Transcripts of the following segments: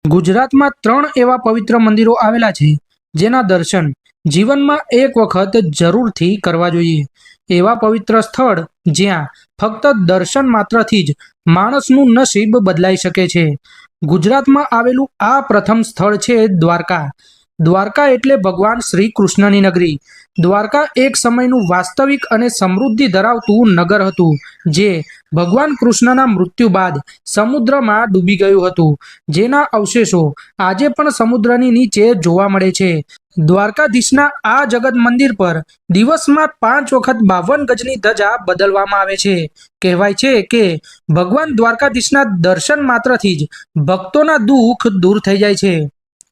ગુજરાતમાં 3 એવા પવિત્ર મંદિરો આવેલા છે જેના દર્શન જીવનમાં એક વખત જરૂરથી કરવા જોઈએ। એવા પવિત્ર સ્થળ જ્યાં ફક્ત દર્શન માત્રથી જ માણસનું નસીબ બદલાઈ શકે છે। ગુજરાતમાં આવેલું આ પ્રથમ સ્થળ છે દ્વારકા। દ્વારકા એટલે ભગવાન શ્રી કૃષ્ણની નગરી। દ્વારકા એક સમયનું વાસ્તવિક અને સમૃદ્ધિ ધરાવતું નગર હતું જે ભગવાન કૃષ્ણના મૃત્યુ બાદ સમુદ્રમાં ડૂબી ગયું હતું, જેના અવશેષો આજે પણ સમુદ્રની નીચે જોવા મળે છે। દ્વારકાધીશના આ જગત મંદિર પર દિવસમાં 5 વખત 52 ગજની ધજા બદલવામાં આવે છે। કહેવાય છે કે ભગવાન દ્વારકાધીશના દર્શન માત્રથી જ ભક્તોના દુઃખ દૂર થઈ જાય છે।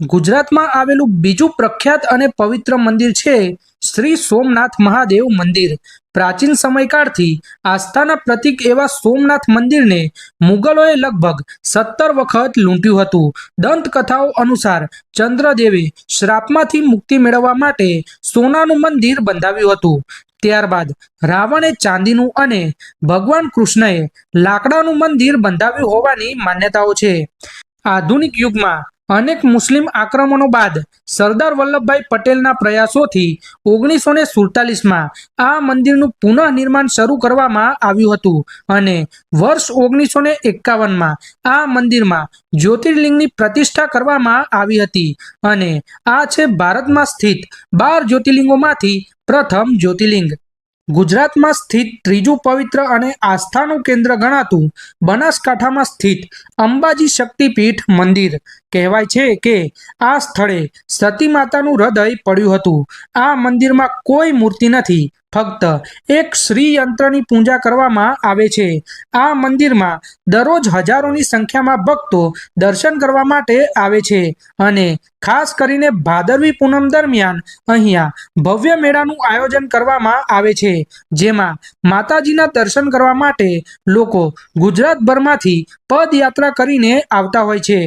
ગુજરાતમાં આવેલું બીજું પ્રખ્યાત અને પવિત્ર મંદિર છે શ્રી સોમનાથ મહાદેવ મંદિર। પ્રાચીન સમયકાળથી આસ્થાના પ્રતીક એવા સોમનાથ મંદિરને મુગલોએ લગભગ 17 વખત લૂંટ્યું હતું। દંતકથાઓ અનુસાર ચંદ્રદેવે શ્રાપમાંથી મુક્તિ મેળવવા માટે સોનાનું મંદિર બંધાવ્યું હતું। ત્યારબાદ રાવણે ચાંદીનું અને ભગવાન કૃષ્ણએ લાકડાનું મંદિર બંધાવ્યું હોવાની માન્યતાઓ છે। આધુનિક યુગમાં અનેક મુસ્લિમ આક્રમણો બાદ સરદાર વલ્લભભાઈ પટેલના પ્રયાસોથી 1947માં આ મંદિરનું પુનઃનિર્માણ શરૂ કરવામાં આવ્યું હતું અને વર્ષ 1951માં આ મંદિરમાં જ્યોતિર્લિંગની પ્રતિષ્ઠા કરવામાં આવી હતી અને આ છે ભારતમાં સ્થિત 12 જ્યોતિર્લિંગોમાંથી પ્રથમ જ્યોતિર્લિંગ। ગુજરાતમાં સ્થિત ત્રીજું પવિત્ર અને આસ્થાનું કેન્દ્ર ગણાતું બનાસકાંઠામાં સ્થિત અંબાજી શક્તિપીઠ મંદિર। કહેવાય છે કે આ સ્થળે સતી માતાનું હૃદય પડ્યું હતું। આ મંદિરમાં કોઈ મૂર્તિ નથી, ફક્ત એક શ્રી યંત્રની પૂજા કરવામાં આવે છે। આ મંદિરમાં દરરોજ હજારોની સંખ્યામાં ભક્તો દર્શન કરવા માટે આવે છે અને ખાસ કરીને ભાદરવી પૂનમ દરમિયાન અહીંયા ભવ્ય મેળાનું આયોજન કરવામાં આવે છે, જેમાં માતાજીના દર્શન કરવા માટે લોકો ગુજરાતભરમાંથી પદયાત્રા કરીને આવતા હોય છે।